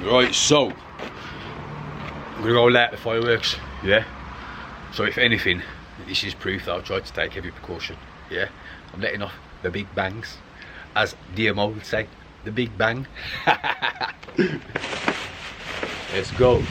Right, so I'm gonna go light the fireworks, yeah. So if anything, this is proof that I've tried to take every precaution, yeah. I'm letting off the big bangs, as DMO would say, the big bang. Let's go.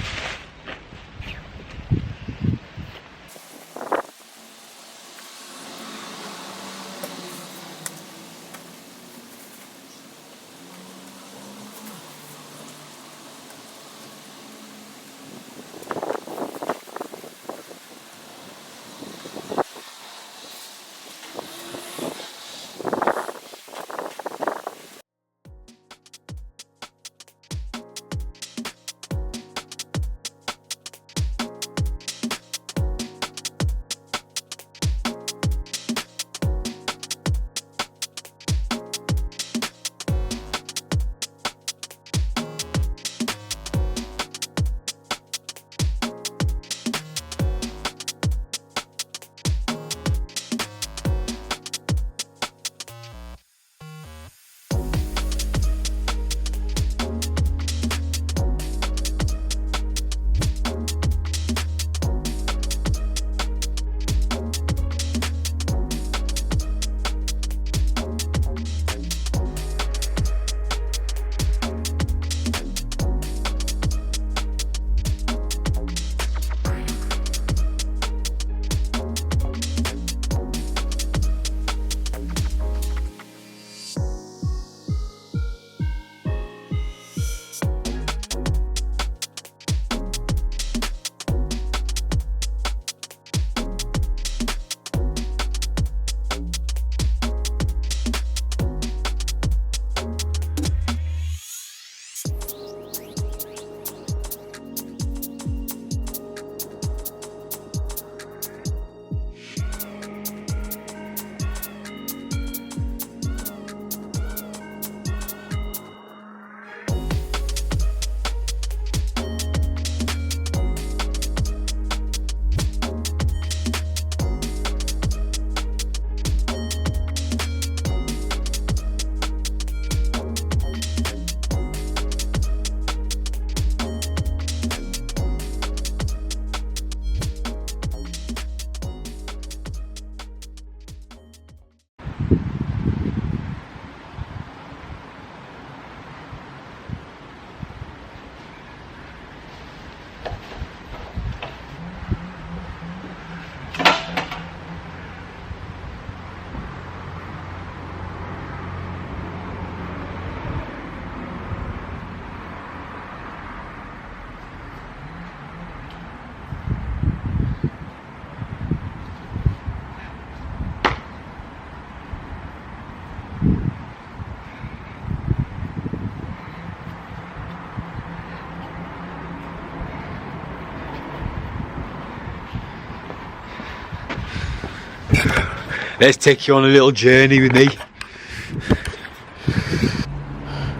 Let's take you on a little journey with me.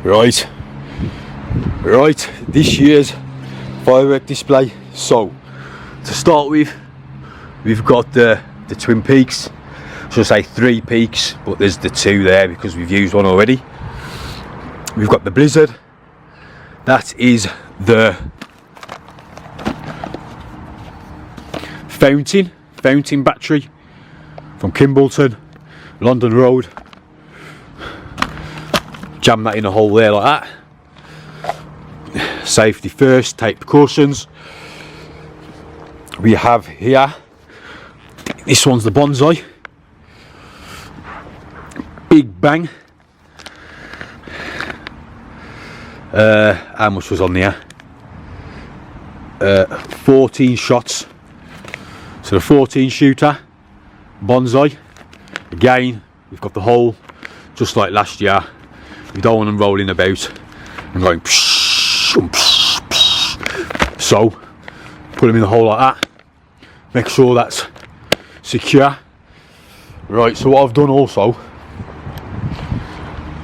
Right, this year's firework display. So, to start with, we've got the Twin Peaks. So I say 3 peaks, but there's the 2 there because we've used one already. We've got the Blizzard. That is the fountain battery from Kimbolton, London Road. Jam that in a hole there like that. Safety first, take precautions. We have here, this one's the Bonsai. Big bang. How much was on there? 14 shots. So the 14 shooter Bonsai. Again, we've got the hole just like last year. We don't want them rolling about and going so put them in the hole like that. Make sure that's secure. Right, so what I've done also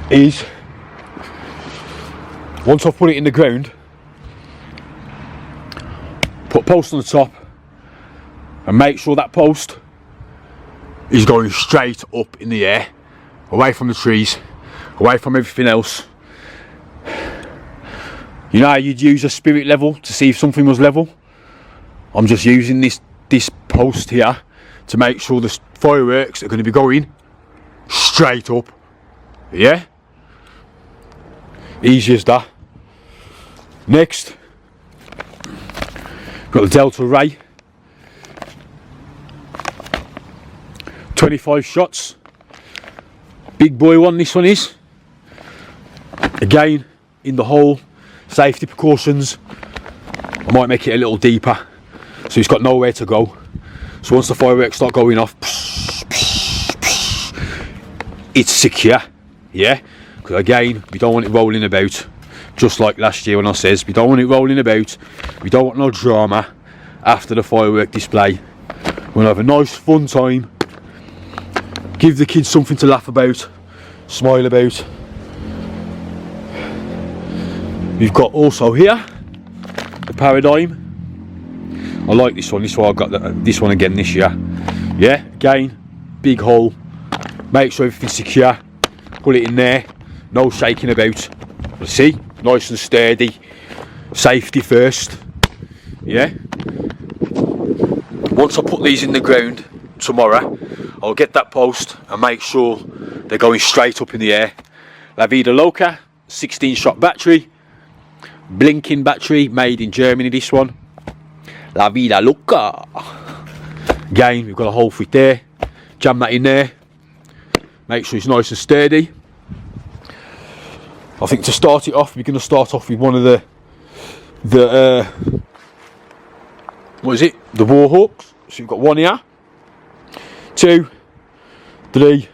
is, once I've put it in the ground, put a post on the top and make sure that post is going straight up in the air, away from the trees, away from everything else. You know how you'd use a spirit level to see if something was level? I'm just using this post here to make sure the fireworks are going to be going straight up. Yeah? Easy as that. Next, got the Delta Ray. 25 shots. Big boy one, this one is. Again, in the hole, safety precautions. I might make it a little deeper so it's got nowhere to go. So once the fireworks start going off, it's secure. Yeah? Because again, we don't want it rolling about. Just like last year when I says, we don't want it rolling about. We don't want no drama after the firework display. We'll have a nice fun time. Give the kids something to laugh about, smile about. We've got also here the Paradigm. I like this one. This is why I got this one again this year. Yeah, again, big hole. Make sure everything's secure. Put it in there. No shaking about. You see, nice and sturdy. Safety first. Yeah. Once I put these in the ground tomorrow, I'll get that post and make sure they're going straight up in the air. La Vida Loca, 16 shot battery. Blinking battery, made in Germany, this one. La Vida Loca. Again, we've got a hole for it there. Jam that in there. Make sure it's nice and sturdy. I think to start it off, we're going to start off with one of the what is it? The Warhawks. So we've got one here. 2, 3,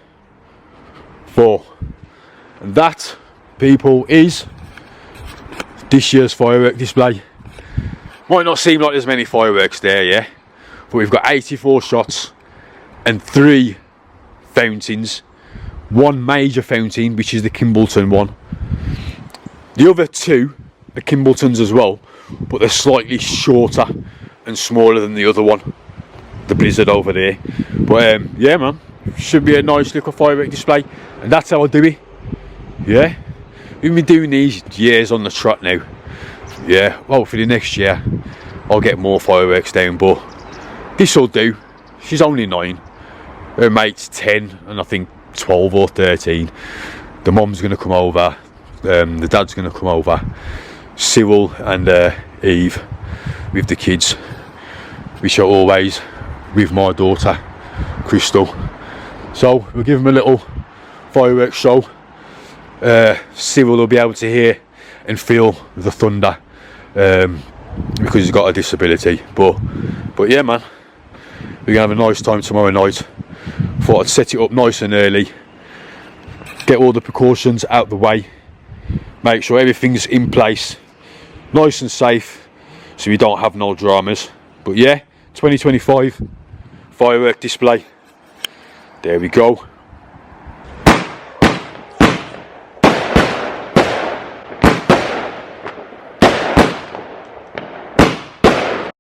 4. And that, people, is this year's firework display. Might not seem like there's many fireworks there, yeah, but we've got 84 shots and 3 fountains. One major fountain, which is the Kimbleton one. The other 2 are Kimbletons as well, but they're slightly shorter and smaller than the other one, the Blizzard over there. But yeah, man, should be a nice little firework display, and that's how I do it. Yeah, we've been doing these years on the trot now. Yeah, hopefully next year I'll get more fireworks down, but this will do. She's only 9, her mate's 10, and I think 12 or 13. The mum's going to come over, the dad's going to come over, Cyril and Eve with the kids, which are always with my daughter Crystal. So we'll give them a little fireworks show. Cyril will be able to hear and feel the thunder because he's got a disability, but yeah, man, we're gonna have a nice time tomorrow night. Thought I'd set it up nice and early, get all the precautions out the way, make sure everything's in place, nice and safe, so we don't have no dramas. But yeah, 2025 firework display, there we go.